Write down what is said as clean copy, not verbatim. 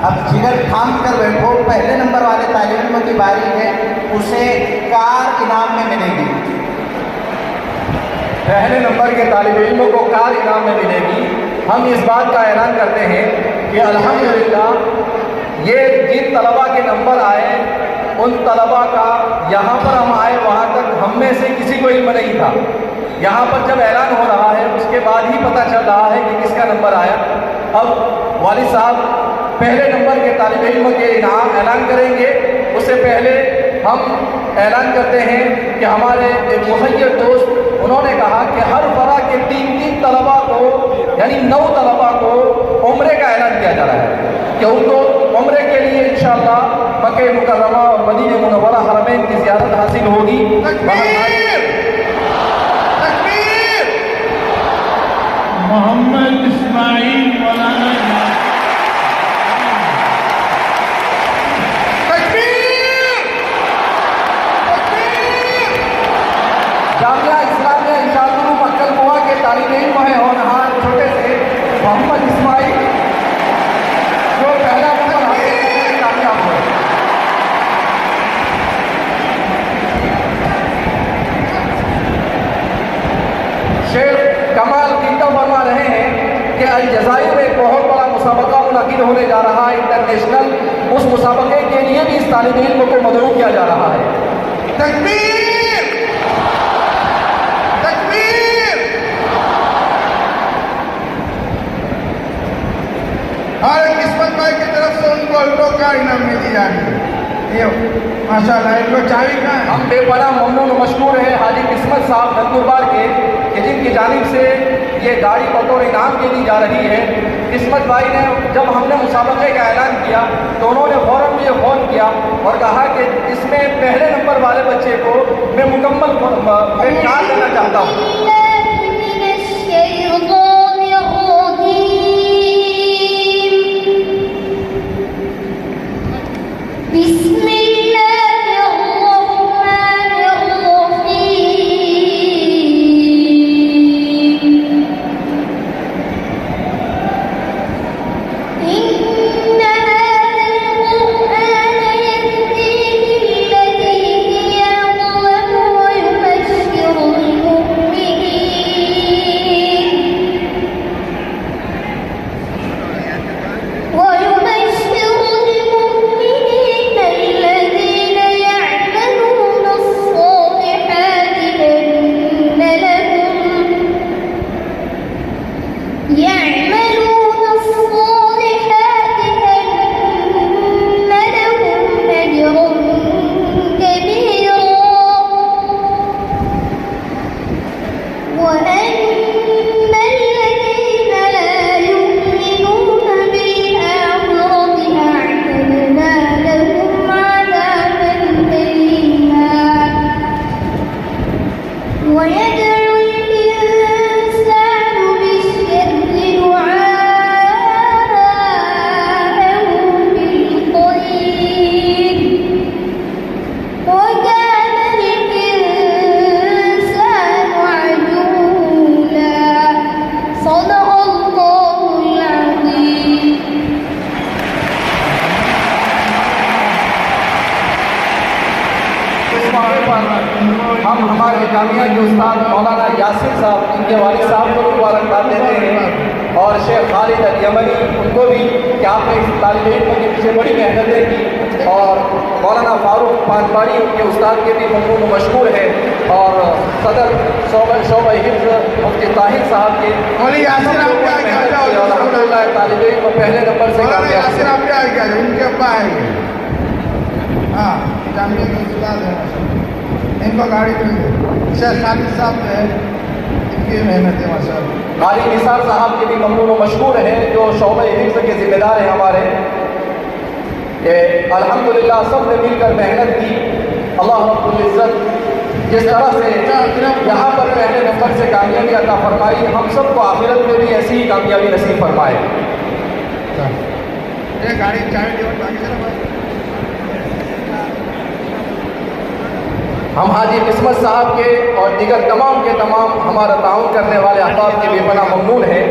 اب جگر تھام کر بیٹھو، پہلے نمبر والے طالب علم کی باری ہے، اسے کار انعام میں ملے گی۔ پہلے نمبر کے طالب علموں کو کار انعام میں ملے گی۔ ہم اس بات کا اعلان کرتے ہیں کہ الحمدللہ یہ جن طلباء کے نمبر آئے ان طلباء کا یہاں پر ہم آئے وہاں تک ہم میں سے کسی کو علم نہیں تھا۔ یہاں پر جب اعلان ہو رہا ہے اس کے بعد ہی پتہ چل رہا ہے کہ کس کا نمبر آیا۔ اب والد صاحب پہلے نمبر کے طالب علم کے انعام اعلان کریں گے، اس سے پہلے ہم اعلان کرتے ہیں کہ ہمارے ایک مخیر دوست انہوں نے کہا کہ ہر فرع کے 3 طلباء کو یعنی 9 طلباء کو عمرے کا اعلان کیا جا رہا ہے کہ ان کو عمرے کے لیے انشاءاللہ مکہ مکرمہ اور مدینہ منورہ حرمین کی زیارت حاصل ہوگی۔ تکبیر! تکبیر! محمد اسماعیل مولانا جامعہ اسلامیہ ارشاد العلوم اکل کوہ کے طالب علم ہیں ہونہار چھوٹے سے محمد اسماعیل جو پہلا نمبر حاصل کرنے میں کامیاب ہوئے۔ شیخ کمال قیمتہ فرما رہے ہیں کہ الجزائر میں ایک بہت بڑا مسابقہ منعقد ہونے جا رہا ہے انٹرنیشنل، اس مسابقے کے لیے بھی اس طالب علم کو مدعو کیا جا رہا ہے۔ تکبیر! تکبیر! ہر قسمت بھائی کی طرف سے ان کو الٹو کا انعام میں دی جا رہی ہے۔ یہ ماشاءاللہ ان کو چاوی کا ہے۔ ہم بے پناہ ممنون و مشکور ہیں حاجی قسمت صاحب نندربار کے کہ جن کی جانب سے یہ گاڑی بطور انعام کے دی جا رہی ہے۔ قسمت بھائی نے جب ہم نے مسابقے کا اعلان کیا تو انہوں نے فوراً مجھے فون کیا اور کہا کہ اس میں پہلے نمبر والے بچے کو میں مکمل کار دینا چاہتا ہوں۔ بسم اللہ الرحمن الرحیم ان هذا القرآن يهدي للتي هي أقوم ويبشر المؤمنين الذين يعملون الصالحات أن لهم أجرا كبيرا وأن الذين لا يؤمنون بالآخرة أعتدنا لهم عذابا أليما ويدعو الإنسان بالشر دعاءه بالخير وكان الإنسان عجولا صدق الله العظيم۔ اس موقع پر ہم ہمارے جامعہ کے استاد مولانا یاسر صاحب ان کے والد صاحب کو مبارکباد دیتے ہیں اور شیخ خالد الیمنی ان کو بھی کہ آپ نے اس طالب علم کے پیچھے بڑی محنتیں کی، اور مولانا فاروق پانپاڑی ان کے استاد کے بھی ممنون و مشکور ہیں، اور صدر شعبہ حفظ مفتی طاہر صاحب کے مولانا یاسر آپ کے آگے آ جاؤ۔ الحمدللہ طالب علم پہلے نمبر سے مولانا کامیاب یاسر آپ کے آگے آ جاؤ، ان کے ابا آئیں گے۔ ہاں جامعہ کے استاد ہیں، ان کو گاڑی مل گئی۔ شیخ خالد صاحب جو ہے ان کی محنت ہے ماشاءاللہ۔ قاری نثار صاحب کے بھی ممنون و مشکور ہیں جو شعبہ حفظ کے ذمہ دار ہیں ہمارے، کہ الحمدللہ سب نے مل کر محنت کی۔ اللہ رب العزت جس طرح سے یہاں پر پہلے نمبر سے کامیابی عطا فرمائی، ہم سب کو آخرت میں بھی ایسی ہی کامیابی نصیب فرمائے۔ یہ گاڑی چاہے جو باقی چلا بھائی۔ ہم حاجی قسمت صاحب کے اور دیگر تمام کے تمام ہمارا تعاون کرنے والے احباب کے بھی بنا ممنون ہیں۔